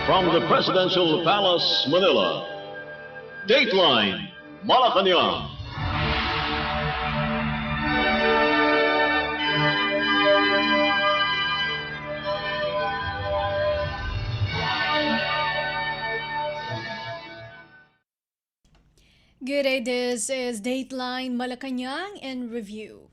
From the Presidential Palace, Manila, Dateline Malacañang. Good day, this is Dateline Malacañang in review.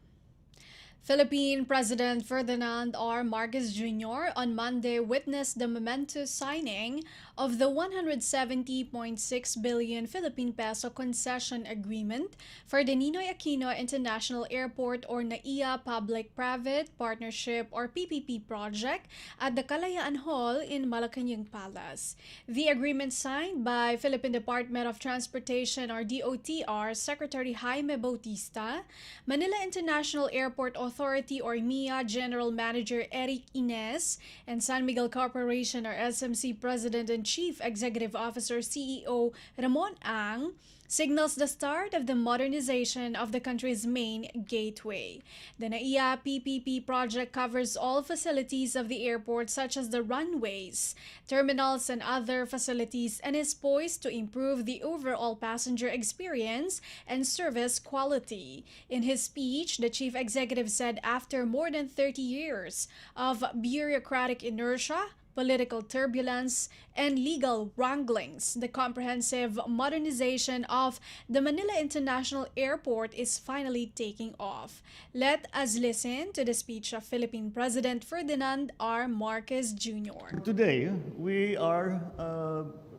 Philippine President Ferdinand R. Marcos Jr. on Monday witnessed the momentous signing of the 170.6 billion Philippine peso concession agreement for the Ninoy Aquino International Airport or NAIA Public-Private Partnership or PPP project at the Kalayaan Hall in Malacañang Palace. The agreement signed by Philippine Department of Transportation or DOTR Secretary Jaime Bautista, Manila International Airport Authority or MIA General Manager Eric Ines, and San Miguel Corporation or SMC President and Chief Executive Officer CEO Ramon Ang, signals the start of the modernization of the country's main gateway. The NAIA PPP project covers all facilities of the airport such as the runways, terminals, and other facilities and is poised to improve the overall passenger experience and service quality. In his speech, the chief executive said after more than 30 years of bureaucratic inertia, political turbulence, and legal wranglings, the comprehensive modernization of the Manila International Airport is finally taking off. Let us listen to the speech of Philippine President Ferdinand R. Marcos Jr. Today, we are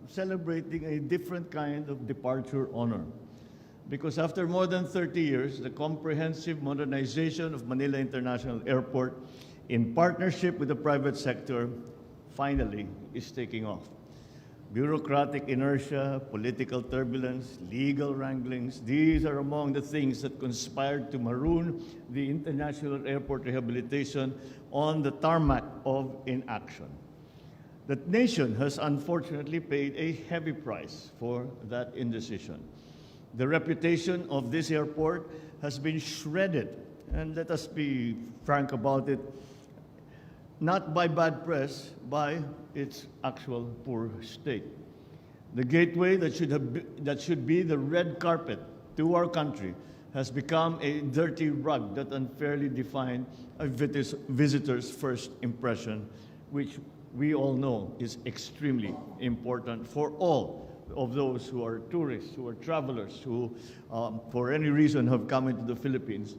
celebrating a different kind of departure honor. Because after more than 30 years, the comprehensive modernization of Manila International Airport in partnership with the private sector finally is taking off. Bureaucratic inertia, political turbulence, legal wranglings, these are among the things that conspired to maroon the International Airport rehabilitation on the tarmac of inaction. The nation has unfortunately paid a heavy price for that indecision. The reputation of this airport has been shredded, and let us be frank about it, not by bad press, by its actual poor state. The gateway that should be the red carpet to our country has become a dirty rug that unfairly defined a visitor's first impression, which we all know is extremely important for all of those who are tourists, who are travelers, who for any reason have come into the Philippines.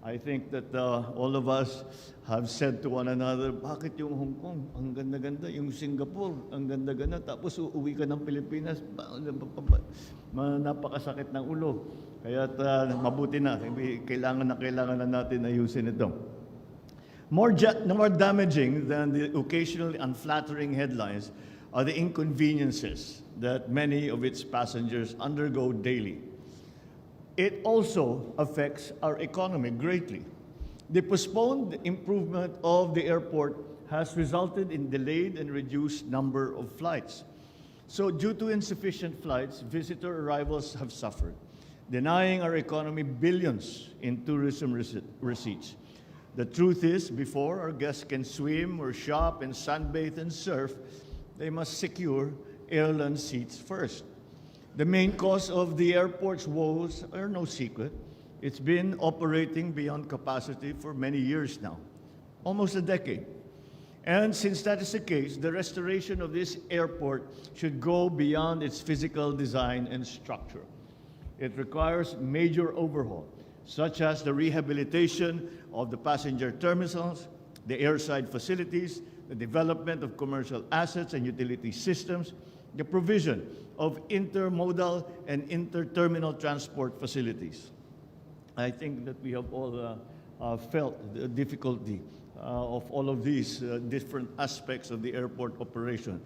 I think that all of us have said to one another, bakit yung Hong Kong, ang ganda-ganda, yung Singapore, ang ganda-ganda, tapos uuwi ka ng Pilipinas, napakasakit ng ulo. Kaya mabuti na, kailangan na natin ayusin ito. More damaging than the occasionally unflattering headlines are the inconveniences that many of its passengers undergo daily. It also affects our economy greatly. The postponed improvement of the airport has resulted in delayed and reduced number of flights. So due to insufficient flights, visitor arrivals have suffered, denying our economy billions in tourism receipts. The truth is, before our guests can swim or shop and sunbathe and surf, they must secure airline seats first. The main cause of the airport's woes are no secret. It's been operating beyond capacity for many years now, almost a decade. And since that is the case, the restoration of this airport should go beyond its physical design and structure. It requires major overhaul, such as the rehabilitation of the passenger terminals, the airside facilities, the development of commercial assets and utility systems, the provision of intermodal and inter-terminal transport facilities. I think that we have all felt the difficulty of all of these different aspects of the airport operation.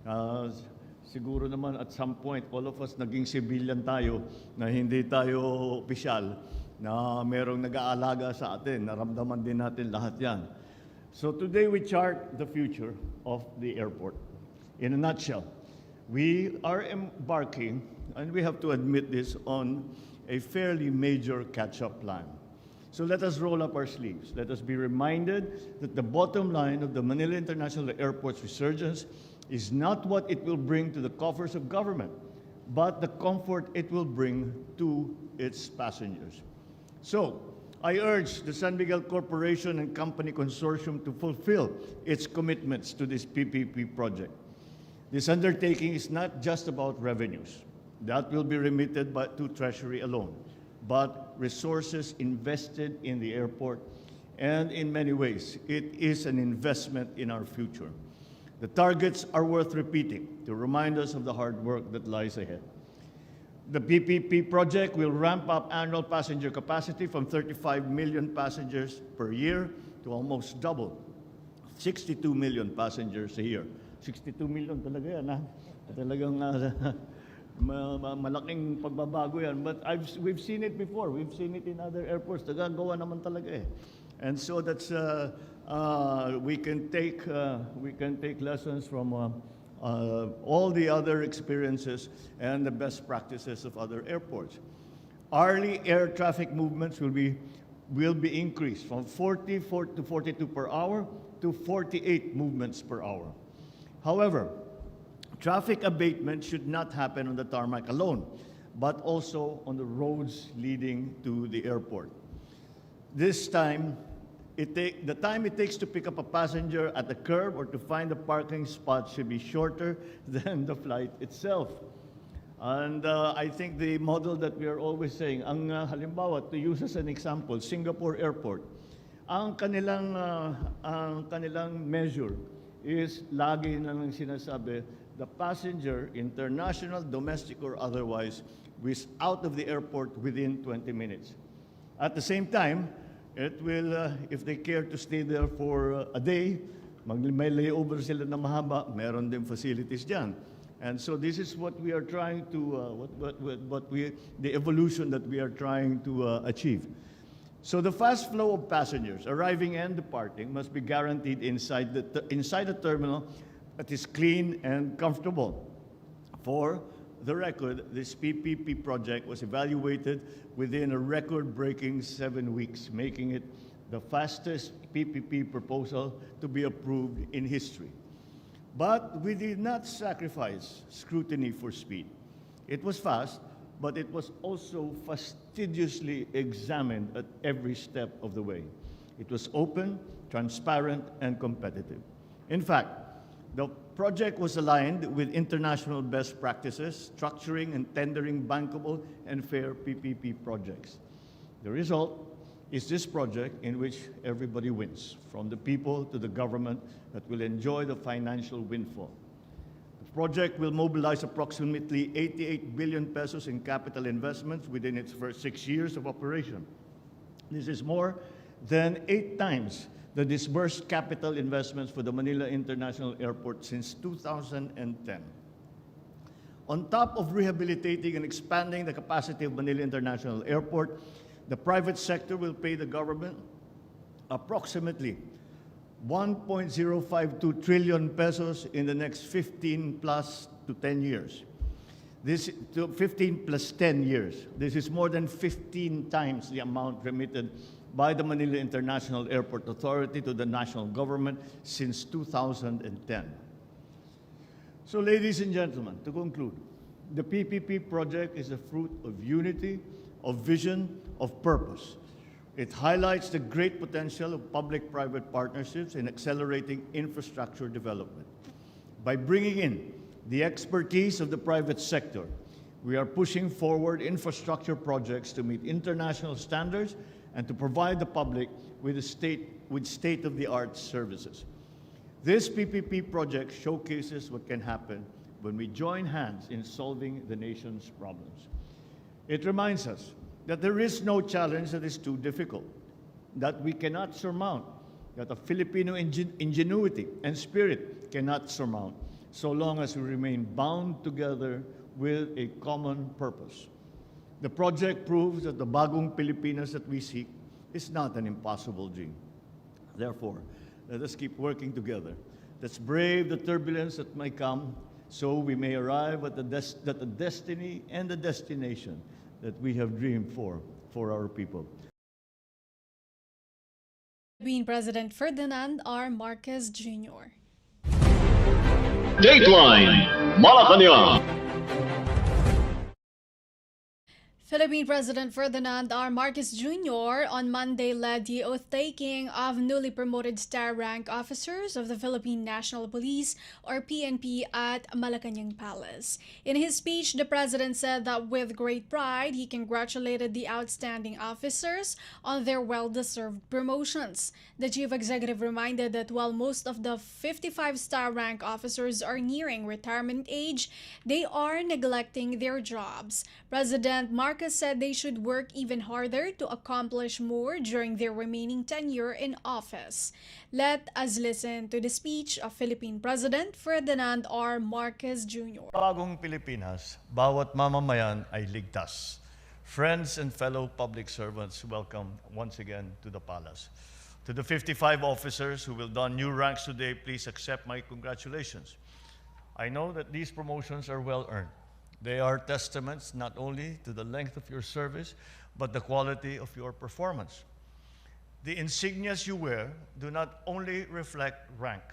Siguro naman at some point, all of us naging civilian tayo na hindi tayo opisyal, na merong nag-aalaga sa atin, naramdaman din natin lahat yan. So today we chart the future of the airport. In a nutshell, we are embarking, and we have to admit this, on a fairly major catch-up plan. So let us roll up our sleeves. Let us be reminded that the bottom line of the Manila International Airport's resurgence is not what it will bring to the coffers of government, but the comfort it will bring to its passengers. So, I urge the San Miguel Corporation and Company Consortium to fulfill its commitments to this PPP project. This undertaking is not just about revenues. That will be remitted to Treasury alone, but resources invested in the airport, and in many ways, it is an investment in our future. The targets are worth repeating to remind us of the hard work that lies ahead. The PPP project will ramp up annual passenger capacity from 35 million passengers per year to almost double, 62 million passengers a year. 62 million talaga yan, ha? Talagang malaking pagbabago yan. But we've seen it before. We've seen it in other airports. Nagagawa naman talaga eh. And so that's we can take lessons from all the other experiences and the best practices of other airports. Hourly air traffic movements will be increased from 44 to 42 per hour to 48 movements per hour. However, traffic abatement should not happen on the tarmac alone, but also on the roads leading to the airport. This time, the time it takes to pick up a passenger at the curb or to find a parking spot should be shorter than the flight itself. And I think the model that we are always saying, halimbawa, to use as an example, Singapore Airport, ang kanilang measure is lagi na lang sinasabi, the passenger, international, domestic, or otherwise, is out of the airport within 20 minutes. At the same time, it will, if they care to stay there for a day, may layover sila na mahaba, meron din facilities dyan. And so this is what we are trying to, the evolution that we are trying to achieve. So the fast flow of passengers arriving and departing must be guaranteed inside the terminal that is clean and comfortable. For the record, this PPP project was evaluated within a record-breaking 7 weeks, making it the fastest PPP proposal to be approved in history. But we did not sacrifice scrutiny for speed. It was fast, but it was also fastidiously examined at every step of the way. It was open, transparent, and competitive. In fact, the project was aligned with international best practices, structuring and tendering bankable and fair PPP projects. The result is this project in which everybody wins, from the people to the government that will enjoy the financial windfall. The project will mobilize approximately 88 billion pesos in capital investments within its first 6 years of operation. This is more than 8 times the disbursed capital investments for the Manila International Airport since 2010. On top of rehabilitating and expanding the capacity of Manila International Airport, the private sector will pay the government approximately 1.052 trillion pesos in the next 15 plus to 10 years. This to 15 plus 10 years. This is more than 15 times the amount remitted by the Manila International Airport Authority to the national government since 2010. So, ladies and gentlemen, to conclude, the PPP project is a fruit of unity, of vision, of purpose. It highlights the great potential of public-private partnerships in accelerating infrastructure development. By bringing in the expertise of the private sector, we are pushing forward infrastructure projects to meet international standards and to provide the public with state-of-the-art services. This PPP project showcases what can happen when we join hands in solving the nation's problems. It reminds us that there is no challenge that is too difficult, that we cannot surmount, that a Filipino ingenuity and spirit cannot surmount, so long as we remain bound together with a common purpose. The project proves that the bagong Pilipinas that we seek is not an impossible dream. Therefore, let us keep working together. Let's brave the turbulence that may come so we may arrive at the destiny and the destination that we have dreamed for our people. Philippine President Ferdinand R. Marcos Jr. Dateline Malacañang. Philippine President Ferdinand R. Marcos Jr. on Monday led the oath-taking of newly promoted star rank officers of the Philippine National Police, or PNP, at Malacañang Palace. In his speech, the president said that with great pride, he congratulated the outstanding officers on their well-deserved promotions. The chief executive reminded that while most of the 55 star rank officers are nearing retirement age, they are neglecting their jobs. President Marcos said they should work even harder to accomplish more during their remaining tenure in office. Let us listen to the speech of Philippine President Ferdinand R. Marcos Jr. Bagong Pilipinas, bawat mamamayan ay ligtas. Friends and fellow public servants, welcome once again to the palace. To the 55 officers who will don new ranks today, please accept my congratulations. I know that these promotions are well earned. They are testaments not only to the length of your service, but the quality of your performance. The insignias you wear do not only reflect rank.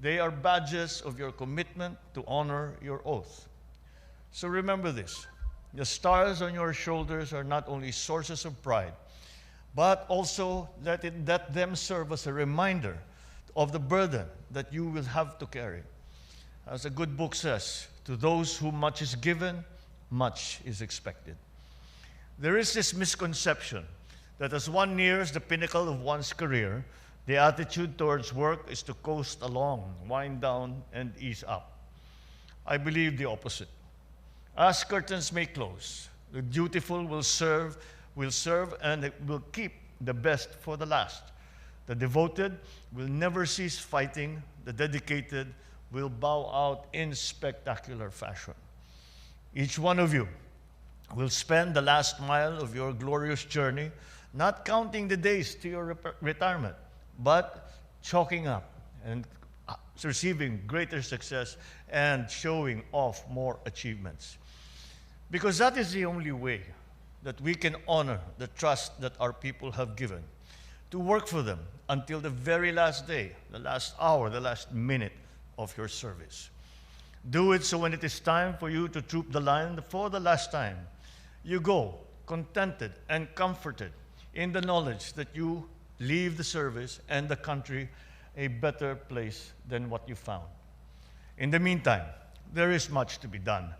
They are badges of your commitment to honor your oath. So remember this, the stars on your shoulders are not only sources of pride, but also let them serve as a reminder of the burden that you will have to carry. As a good book says, to those whom much is given, much is expected. There is this misconception that as one nears the pinnacle of one's career, the attitude towards work is to coast along, wind down, and ease up. I believe the opposite. As curtains may close, the dutiful will serve, and it will keep the best for the last. The devoted will never cease fighting. The dedicated will bow out in spectacular fashion. Each one of you will spend the last mile of your glorious journey, not counting the days to your retirement, but chalking up and receiving greater success and showing off more achievements. Because that is the only way that we can honor the trust that our people have given, to work for them until the very last day, the last hour, the last minute of your service. Do it so when it is time for you to troop the line for the last time, you go contented and comforted in the knowledge that you leave the service and the country a better place than what you found. In the meantime, there is much to be done,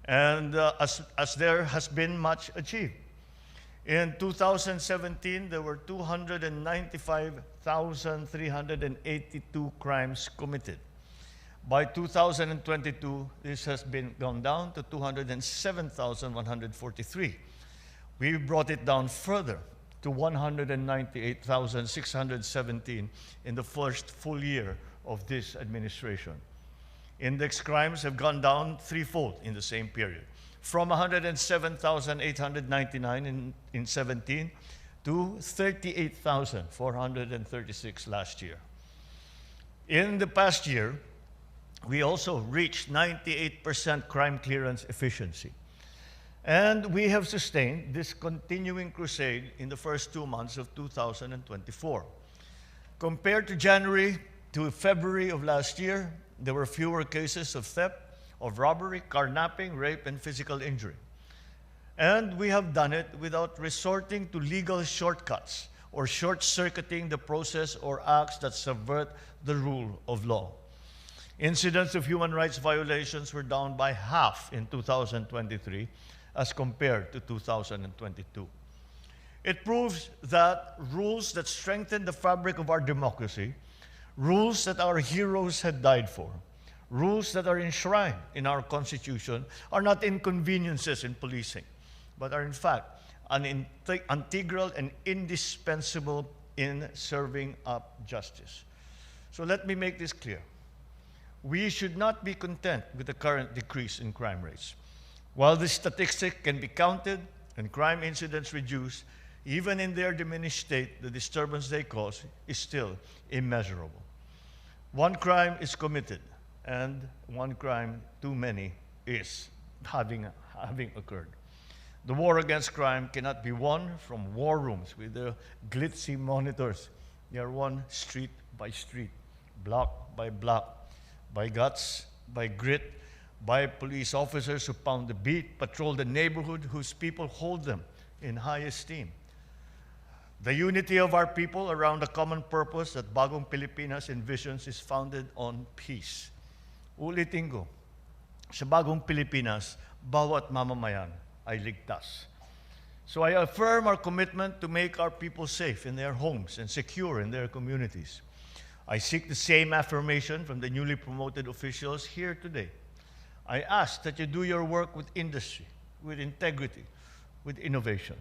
and as there has been much achieved. In 2017, there were 295,382 crimes committed. By 2022, this has gone down to 207,143. We brought it down further to 198,617 in the first full year of this administration. Index crimes have gone down threefold in the same period, from 107,899 in 17 to 38,436 last year. In the past year, we also reached 98% crime clearance efficiency. And we have sustained this continuing crusade in the first 2 months of 2024. Compared to January to February of last year, there were fewer cases of theft, of robbery, carnapping, rape, and physical injury. And we have done it without resorting to legal shortcuts or short-circuiting the process or acts that subvert the rule of law. Incidents of human rights violations were down by half in 2023 as compared to 2022. It proves that rules that strengthen the fabric of our democracy, rules that our heroes had died for, rules that are enshrined in our Constitution are not inconveniences in policing, but are in fact an integral and indispensable in serving up justice. So let me make this clear. We should not be content with the current decrease in crime rates. While this statistic can be counted and crime incidents reduced, even in their diminished state, the disturbance they cause is still immeasurable. One crime is committed, and one crime too many is having occurred. The war against crime cannot be won from war rooms with the glitzy monitors. They are won street by street, block by block, by guts by grit, by police officers who pound the beat, patrol the neighborhood, whose people hold them in high esteem. The unity of our people around a common purpose that Bagong Pilipinas envisions is founded on peace. Ulitin ko, sa Bagong Pilipinas, bawat mamamayan ay ligtas. So I affirm our commitment to make our people safe in their homes and secure in their communities. I seek the same affirmation from the newly promoted officials here today. I ask that you do your work with industry, with integrity, with innovation.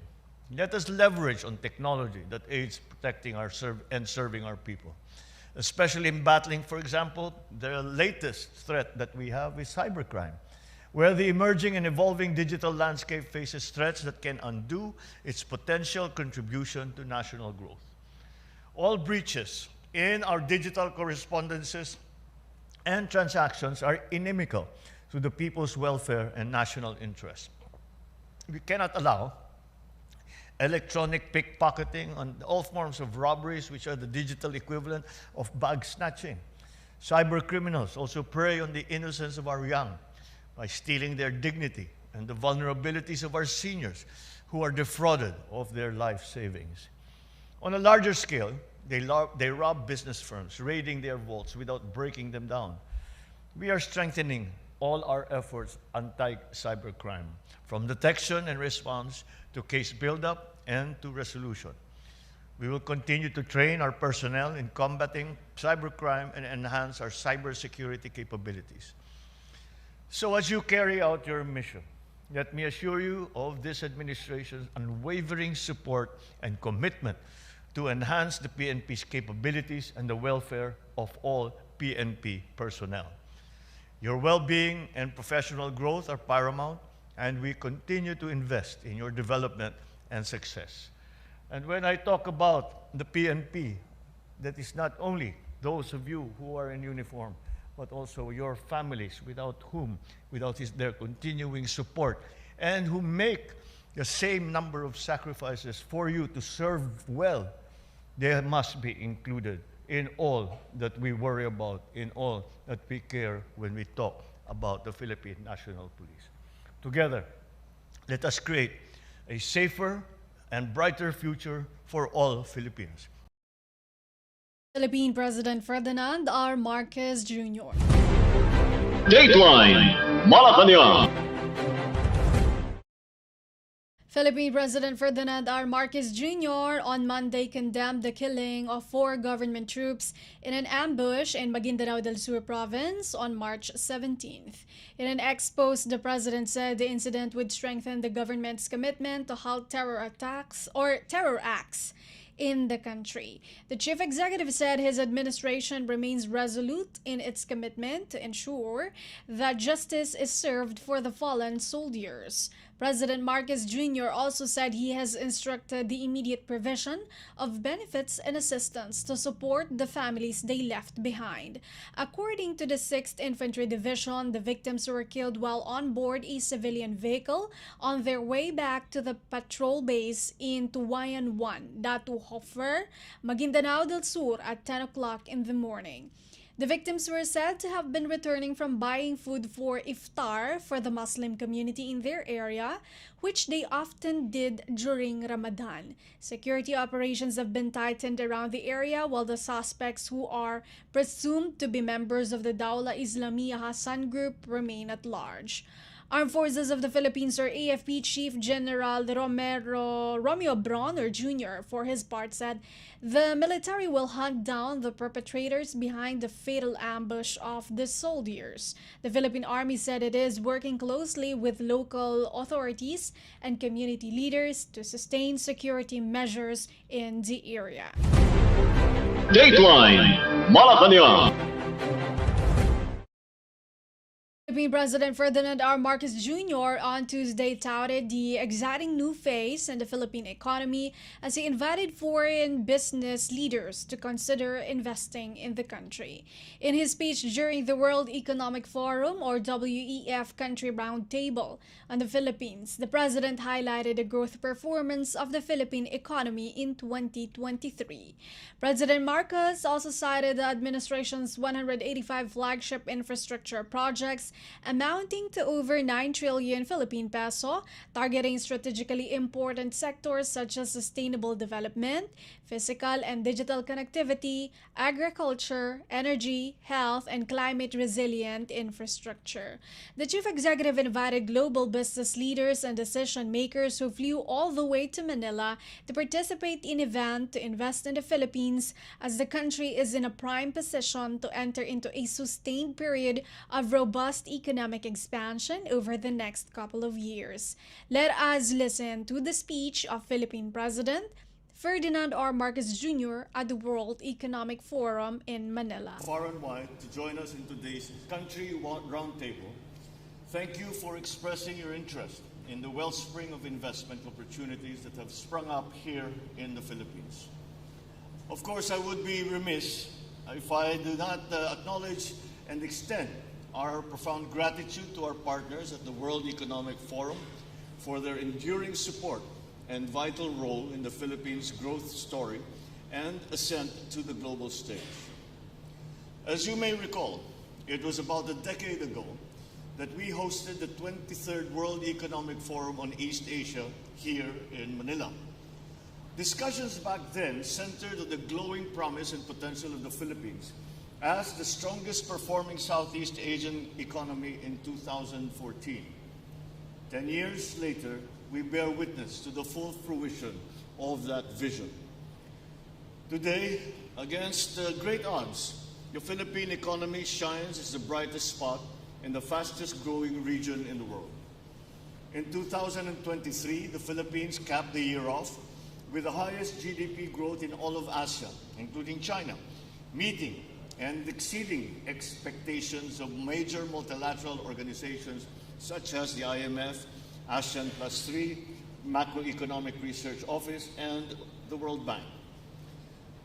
Let us leverage on technology that aids protecting and serving our people, especially in battling, for example, the latest threat that we have is cybercrime, where the emerging and evolving digital landscape faces threats that can undo its potential contribution to national growth. All breaches in our digital correspondences and transactions are inimical to the people's welfare and national interest. We cannot allow electronic pickpocketing and all forms of robberies, which are the digital equivalent of bag snatching. Cyber criminals also prey on the innocence of our young by stealing their dignity and the vulnerabilities of our seniors who are defrauded of their life savings. On a larger scale, they rob business firms, raiding their vaults without breaking them down. We are strengthening all our efforts anti-cybercrime, from detection and response to case buildup and to resolution. We will continue to train our personnel in combating cybercrime and enhance our cybersecurity capabilities. So as you carry out your mission, let me assure you of this administration's unwavering support and commitment to enhance the PNP's capabilities and the welfare of all PNP personnel. Your well-being and professional growth are paramount, and we continue to invest in your development and success. And when I talk about the PNP, that is not only those of you who are in uniform, but also your families, without their continuing support, and who make the same number of sacrifices for you to serve well. They must be included in all that we worry about, in all that we care when we talk about the Philippine National Police. Together, let us create a safer and brighter future for all Filipinos. Philippine President Ferdinand R. Marcos Jr. Dateline Malacañang. Philippine President Ferdinand R. Marcos Jr. on Monday condemned the killing of 4 government troops in an ambush in Maguindanao del Sur province on March 17th. In an ex-post, the president said the incident would strengthen the government's commitment to halt terror acts in the country. The chief executive said his administration remains resolute in its commitment to ensure that justice is served for the fallen soldiers. President Marcos Jr. also said he has instructed the immediate provision of benefits and assistance to support the families they left behind. According to the 6th Infantry Division, the victims were killed while on board a civilian vehicle on their way back to the patrol base in Tuwayan 1, Datu Hofer, Maguindanao del Sur at 10 o'clock in the morning. The victims were said to have been returning from buying food for iftar for the Muslim community in their area, which they often did during Ramadan. Security operations have been tightened around the area while the suspects, who are presumed to be members of the Dawla Islamiyah Hassan group, remain at large. Armed Forces of the Philippines, or AFP Chief General Romeo Bronner Jr., for his part, said the military will hunt down the perpetrators behind the fatal ambush of the soldiers. The Philippine Army said it is working closely with local authorities and community leaders to sustain security measures in the area. Dateline Malacañang. Philippine President Ferdinand R. Marcos Jr. on Tuesday touted the exciting new phase in the Philippine economy as he invited foreign business leaders to consider investing in the country. In his speech during the World Economic Forum or WEF Country Roundtable on the Philippines, the president highlighted the growth performance of the Philippine economy in 2023. President Marcos also cited the administration's 185 flagship infrastructure projects amounting to over 9 trillion Philippine peso, targeting strategically important sectors such as sustainable development, physical and digital connectivity, agriculture, energy, health, and climate resilient infrastructure. The chief executive invited global business leaders and decision makers who flew all the way to Manila to participate in an event to invest in the Philippines as the country is in a prime position to enter into a sustained period of robust economic expansion over the next couple of years. Let us listen to the speech of Philippine President Ferdinand R. Marcos Jr. at the World Economic Forum in Manila. Far and wide to join us in today's country roundtable. Thank you for expressing your interest in the wellspring of investment opportunities that have sprung up here in the Philippines. Of course, I would be remiss if I do not acknowledge and extend our profound gratitude to our partners at the World Economic Forum for their enduring support and vital role in the Philippines' growth story and ascent to the global stage. As you may recall, it was about a decade ago that we hosted the 23rd World Economic Forum on East Asia here in Manila. Discussions back then centered on the glowing promise and potential of the Philippines as the strongest performing Southeast Asian economy in 2014. 10 years later, we bear witness to the full fruition of that vision. Today, against great odds, the Philippine economy shines as the brightest spot in the fastest growing region in the world. In 2023, the Philippines capped the year off with the highest GDP growth in all of Asia, including China, meeting and exceeding expectations of major multilateral organizations such as the IMF, ASEAN Plus 3, Macroeconomic Research Office, and the World Bank.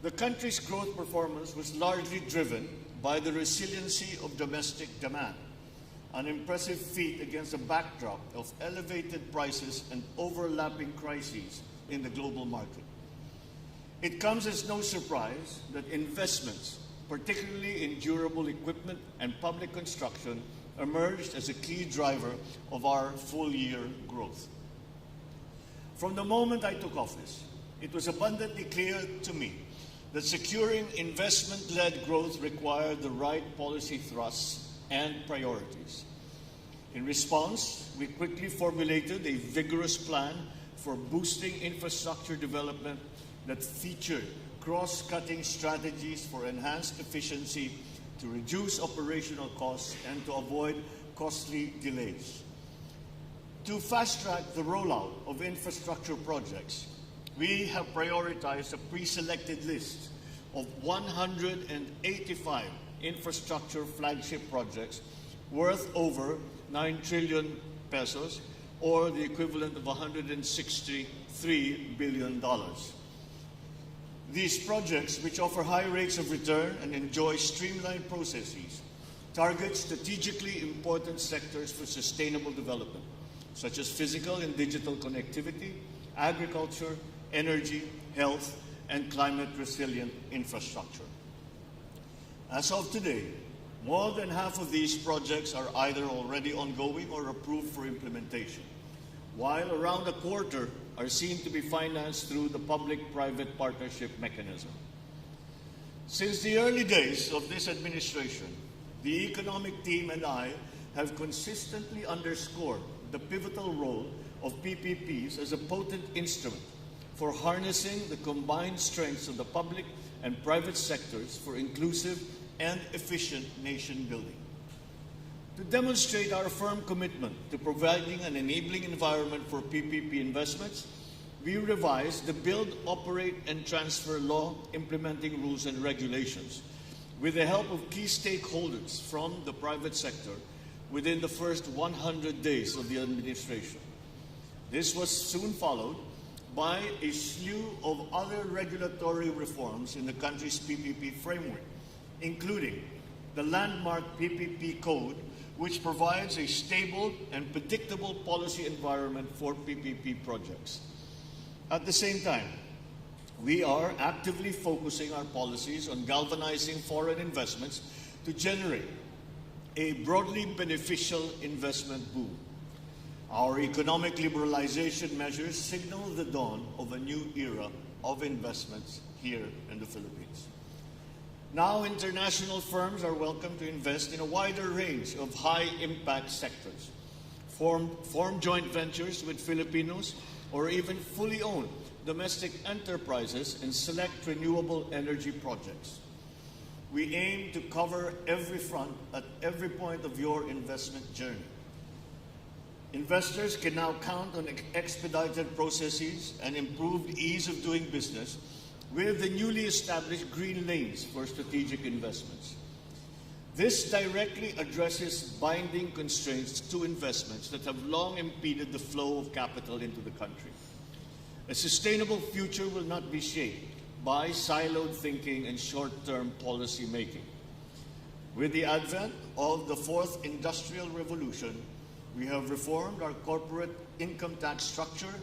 The country's growth performance was largely driven by the resiliency of domestic demand, an impressive feat against a backdrop of elevated prices and overlapping crises in the global market. It comes as no surprise that investments, particularly in durable equipment and public construction, emerged as a key driver of our full-year growth. From the moment I took office, it was abundantly clear to me that securing investment-led growth required the right policy thrusts and priorities. In response, we quickly formulated a vigorous plan for boosting infrastructure development that featured cross-cutting strategies for enhanced efficiency to reduce operational costs and to avoid costly delays. To fast-track the rollout of infrastructure projects, we have prioritized a pre-selected list of 185 infrastructure flagship projects worth over 9 trillion pesos, or the equivalent of $163 billion. These projects, which offer high rates of return and enjoy streamlined processes, target strategically important sectors for sustainable development, such as physical and digital connectivity, agriculture, energy, health, and climate-resilient infrastructure. As of today, more than half of these projects are either already ongoing or approved for implementation, while around a quarter are seen to be financed through the public-private partnership mechanism. Since the early days of this administration, the economic team and I have consistently underscored the pivotal role of PPPs as a potent instrument for harnessing the combined strengths of the public and private sectors for inclusive and efficient nation building. To demonstrate our firm commitment to providing an enabling environment for PPP investments, we revised the Build, Operate, and Transfer Law implementing rules and regulations with the help of key stakeholders from the private sector within the first 100 days of the administration. This was soon followed by a slew of other regulatory reforms in the country's PPP framework, including the landmark PPP Code, which provides a stable and predictable policy environment for PPP projects. At the same time, we are actively focusing our policies on galvanizing foreign investments to generate a broadly beneficial investment boom. Our economic liberalization measures signal the dawn of a new era of investments here in the Philippines. Now, international firms are welcome to invest in a wider range of high-impact sectors, form joint ventures with Filipinos, or even fully own domestic enterprises in select renewable energy projects. We aim to cover every front at every point of your investment journey. Investors can now count on expedited processes and improved ease of doing business with the newly established green lanes for strategic investments. This directly addresses binding constraints to investments that have long impeded the flow of capital into the country. A sustainable future will not be shaped by siloed thinking and short-term policy making. With the advent of the fourth industrial revolution, we have reformed our corporate income tax structure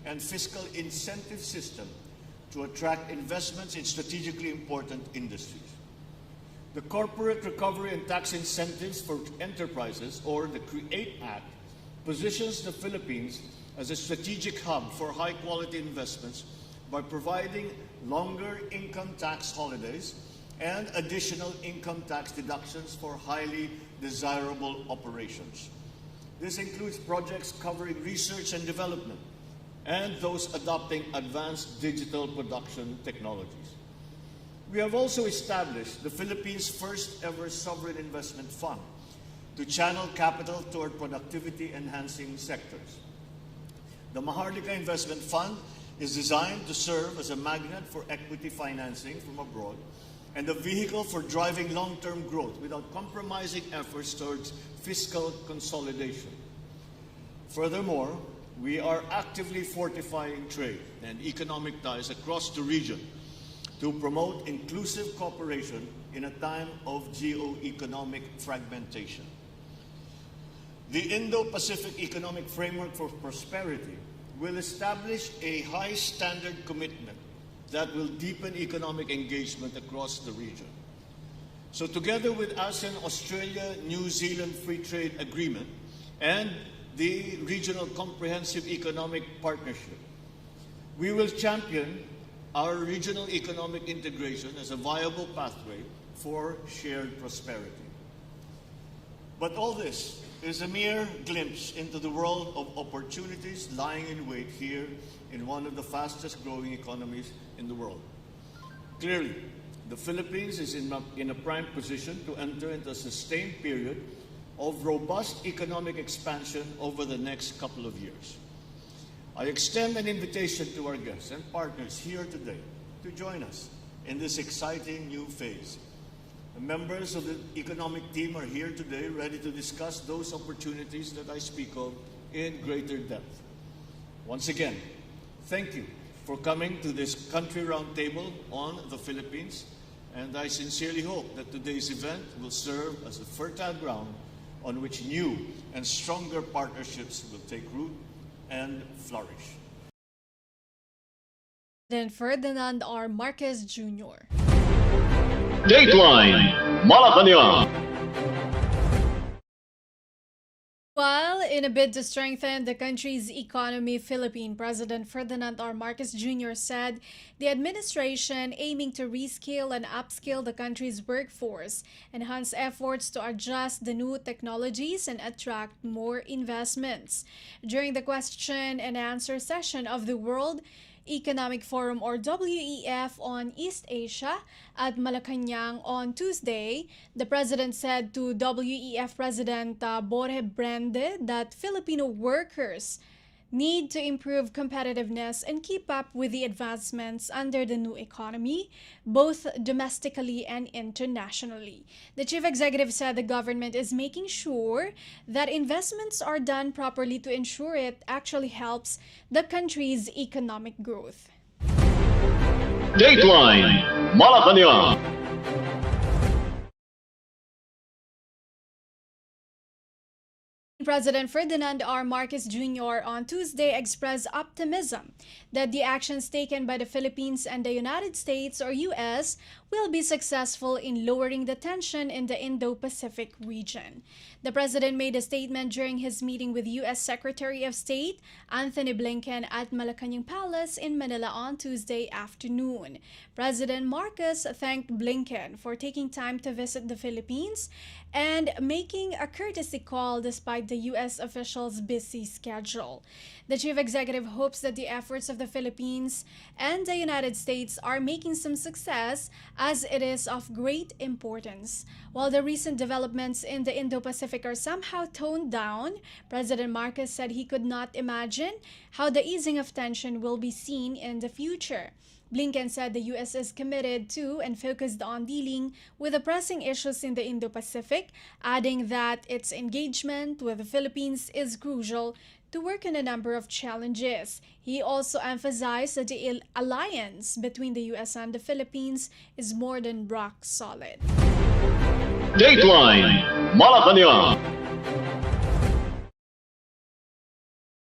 and fiscal incentive system to attract investments in strategically important industries. The Corporate Recovery and Tax Incentives for Enterprises, or the CREATE Act, positions the Philippines as a strategic hub for high-quality investments by providing longer income tax holidays and additional income tax deductions for highly desirable operations. This includes projects covering research and development and those adopting advanced digital production technologies. We have also established the Philippines' first ever sovereign investment fund to channel capital toward productivity-enhancing sectors. The Maharlika Investment Fund is designed to serve as a magnet for equity financing from abroad and a vehicle for driving long-term growth without compromising efforts towards fiscal consolidation. Furthermore, we are actively fortifying trade and economic ties across the region to promote inclusive cooperation in a time of geo-economic fragmentation. The Indo-Pacific Economic Framework for Prosperity will establish a high standard commitment that will deepen economic engagement across the region. So together with ASEAN-Australia-New Zealand Free Trade Agreement and the Regional Comprehensive Economic Partnership, we will champion our regional economic integration as a viable pathway for shared prosperity. But all this is a mere glimpse into the world of opportunities lying in wait here in one of the fastest growing economies in the world. Clearly, the Philippines is in a prime position to enter into a sustained period of robust economic expansion over the next couple of years. I extend an invitation to our guests and partners here today to join us in this exciting new phase. The members of the economic team are here today ready to discuss those opportunities that I speak of in greater depth. Once again, thank you for coming to this country roundtable on the Philippines, and I sincerely hope that today's event will serve as a fertile ground on which new and stronger partnerships will take root and flourish. Then Ferdinand R. Marquez Jr. Dateline Malacañang. While in a bid to strengthen the country's economy, Philippine President Ferdinand R. Marcos Jr. said the administration aiming to reskill and upskill the country's workforce, enhance efforts to adjust the new technologies, and attract more investments. During the question and answer session of the World Economic Forum, or WEF, on East Asia at Malacañang on Tuesday, the president said to WEF President Borge Brende that Filipino workers need to improve competitiveness and keep up with the advancements under the new economy, both domestically and internationally. The chief executive said the government is making sure that investments are done properly to ensure it actually helps the country's economic growth. Dateline Malacañang. President Ferdinand R. Marcos Jr. on Tuesday expressed optimism that the actions taken by the Philippines and the United States or U.S. will be successful in lowering the tension in the Indo-Pacific region. The president made a statement during his meeting with U.S. Secretary of State Anthony Blinken at Malacañang Palace in Manila on Tuesday afternoon. President Marcos thanked Blinken for taking time to visit the Philippines and making a courtesy call despite the U.S. officials' busy schedule. The chief executive hopes that the efforts of the Philippines and the United States are making some success, as it is of great importance. While the recent developments in the Indo-Pacific are somehow toned down, President Marcos said he could not imagine how the easing of tension will be seen in the future. Blinken said the U.S. is committed to and focused on dealing with the pressing issues in the Indo-Pacific, adding that its engagement with the Philippines is crucial to work on a number of challenges. He also emphasized that the alliance between the U.S. and the Philippines is more than rock solid. Dateline Malacañang.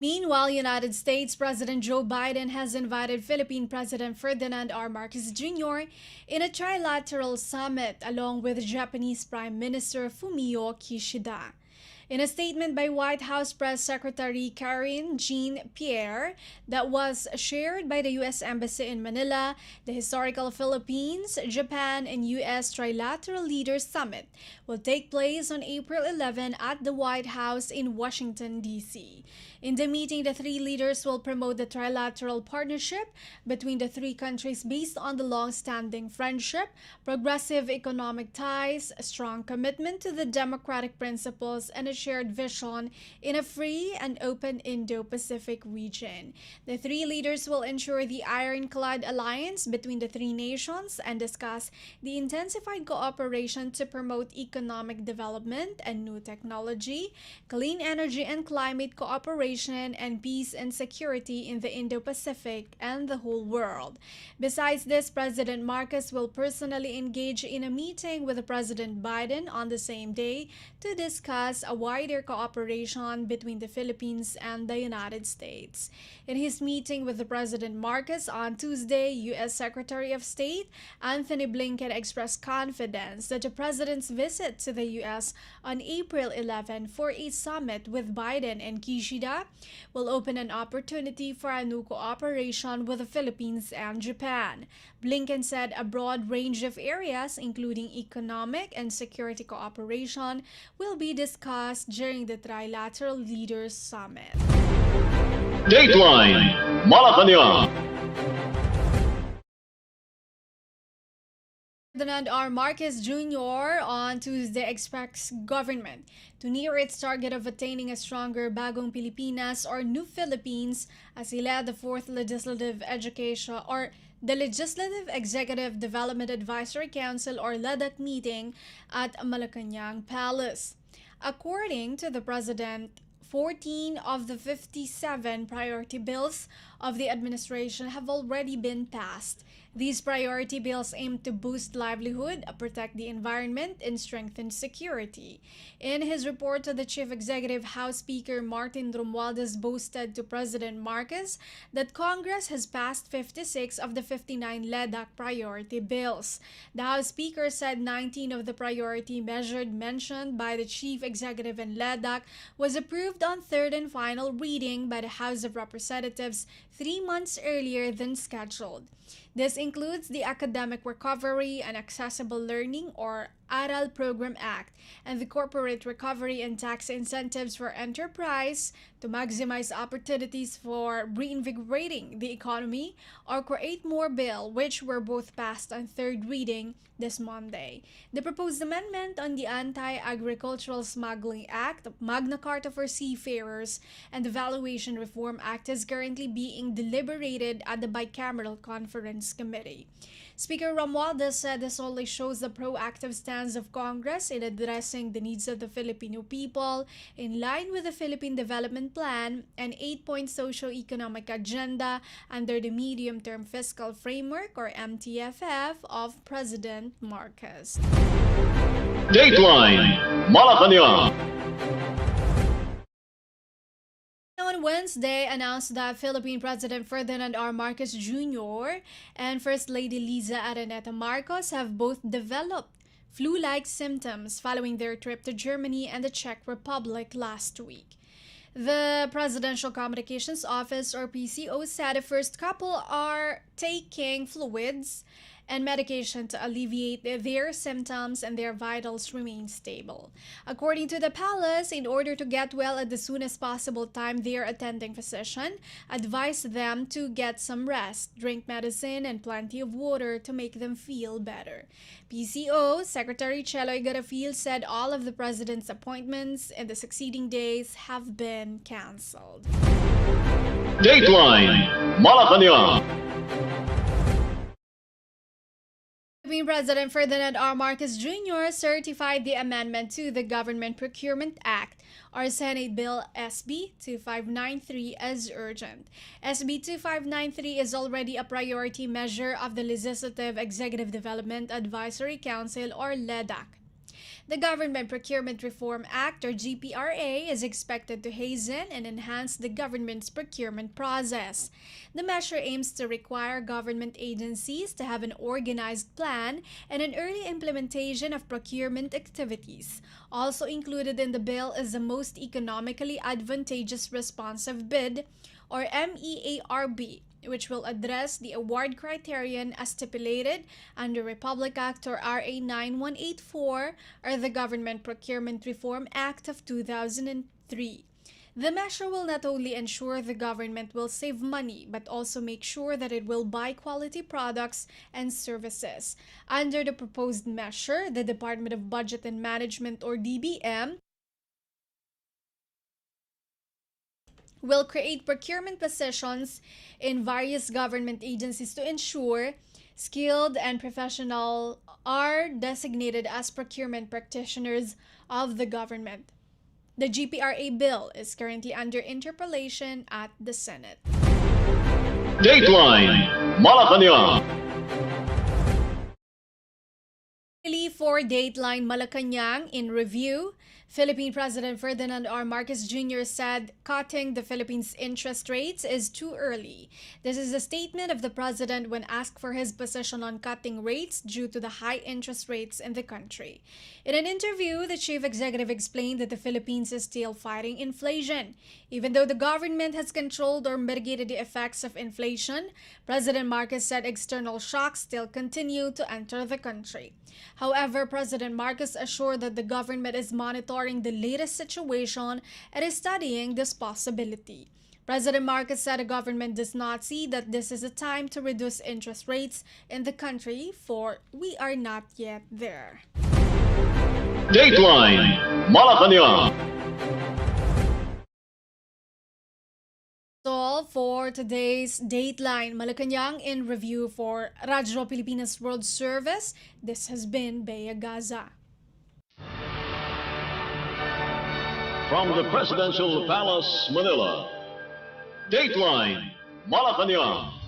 Meanwhile, United States President Joe Biden has invited Philippine President Ferdinand R. Marcos Jr. in a trilateral summit along with Japanese Prime Minister Fumio Kishida. In a statement by White House Press Secretary Karine Jean-Pierre that was shared by the U.S. Embassy in Manila, the historical Philippines, Japan, and U.S. Trilateral Leaders Summit will take place on April 11 at the White House in Washington, D.C. In the meeting, the three leaders will promote the trilateral partnership between the three countries based on the long-standing friendship, progressive economic ties, a strong commitment to the democratic principles, and a shared vision in a free and open Indo-Pacific region. The three leaders will ensure the ironclad alliance between the three nations and discuss the intensified cooperation to promote economic development and new technology, clean energy and climate cooperation, and peace and security in the Indo-Pacific and the whole world. Besides this, President Marcos will personally engage in a meeting with President Biden on the same day to discuss a wider cooperation between the Philippines and the United States. In his meeting with President Marcos on Tuesday, U.S. Secretary of State Anthony Blinken expressed confidence that the president's visit to the U.S. on April 11 for a summit with Biden and Kishida will open an opportunity for a new cooperation with the Philippines and Japan. Blinken said a broad range of areas, including economic and security cooperation, will be discussed during the Trilateral Leaders Summit. Dateline Malacañang. Ferdinand R. Marcos Jr. on Tuesday expects government to near its target of attaining a stronger Bagong Pilipinas or New Philippines as he led the 4th Legislative Education or the Legislative Executive Development Advisory Council or LEDAC meeting at Malacañang Palace. According to the President, 14 of the 57 priority bills of the administration have already been passed. These priority bills aim to boost livelihood, protect the environment, and strengthen security. In his report to the Chief Executive, House Speaker Martin Romualdez boasted to President Marcos that Congress has passed 56 of the 59 LEDAC priority bills. The House Speaker said 19 of the priority measures mentioned by the Chief Executive and LEDAC was approved on third and final reading by the House of Representatives 3 months earlier than scheduled. This includes the Academic Recovery and Accessible Learning or Aral Program Act and the Corporate Recovery and Tax Incentives for Enterprise to maximize opportunities for reinvigorating the economy or create more bill, which were both passed on third reading this Monday. The proposed amendment on the Anti-Agricultural Smuggling Act, Magna Carta for Seafarers, and the Valuation Reform Act is currently being deliberated at the Bicameral Conference Committee. Speaker Romualdez said this only shows the proactive stance of Congress in addressing the needs of the Filipino people in line with the Philippine Development Plan and 8-point socio-economic agenda under the Medium-Term Fiscal Framework or MTFF of President Marcos. Dateline Malacañang. On Wednesday, announced that Philippine President Ferdinand R. Marcos Jr. and First Lady Liza Araneta Marcos have both developed flu-like symptoms following their trip to Germany and the Czech Republic last week. The Presidential Communications Office or PCO said the first couple are taking fluids and medication to alleviate their symptoms and their vitals remain stable. According to the palace, in order to get well at the soonest possible time, their attending physician advised them to get some rest, drink medicine, and plenty of water to make them feel better. PCO Secretary Cheloy Garafil said all of the president's appointments in the succeeding days have been canceled. Dateline Malacañang. Philippine President Ferdinand R. Marcos Jr. certified the amendment to the Government Procurement Act, or Senate Bill SB 2593, as urgent. SB 2593 is already a priority measure of the Legislative Executive Development Advisory Council, or LEDAC. The Government Procurement Reform Act, or GPRA, is expected to hasten and enhance the government's procurement process. The measure aims to require government agencies to have an organized plan and an early implementation of procurement activities. Also included in the bill is the most economically advantageous responsive bid, or MEARB, which will address the award criterion as stipulated under Republic Act or RA 9184 or the Government Procurement Reform Act of 2003. The measure will not only ensure the government will save money but also make sure that it will buy quality products and services. Under the proposed measure, the Department of Budget and Management or DBM will create procurement positions in various government agencies to ensure skilled and professional are designated as procurement practitioners of the government. The GPRA bill is currently under interpellation at the Senate. Dateline Malacañang. For Dateline Malacañang in review, Philippine President Ferdinand R. Marcos Jr. said cutting the Philippines' interest rates is too early. This is a statement of the president when asked for his position on cutting rates due to the high interest rates in the country. In an interview, the chief executive explained that the Philippines is still fighting inflation. Even though the government has controlled or mitigated the effects of inflation, President Marcos said external shocks still continue to enter the country. However, President Marcos assured that the government is monitoring the latest situation and is studying this possibility. President Marcos said the government does not see that this is a time to reduce interest rates in the country, for we are not yet there. Dateline Malacañang. All for today's Dateline Malacañang in review for Radyo Pilipinas World Service. This has been Bea Gaza. From the Presidential Palace, Manila, Dateline Malacañang.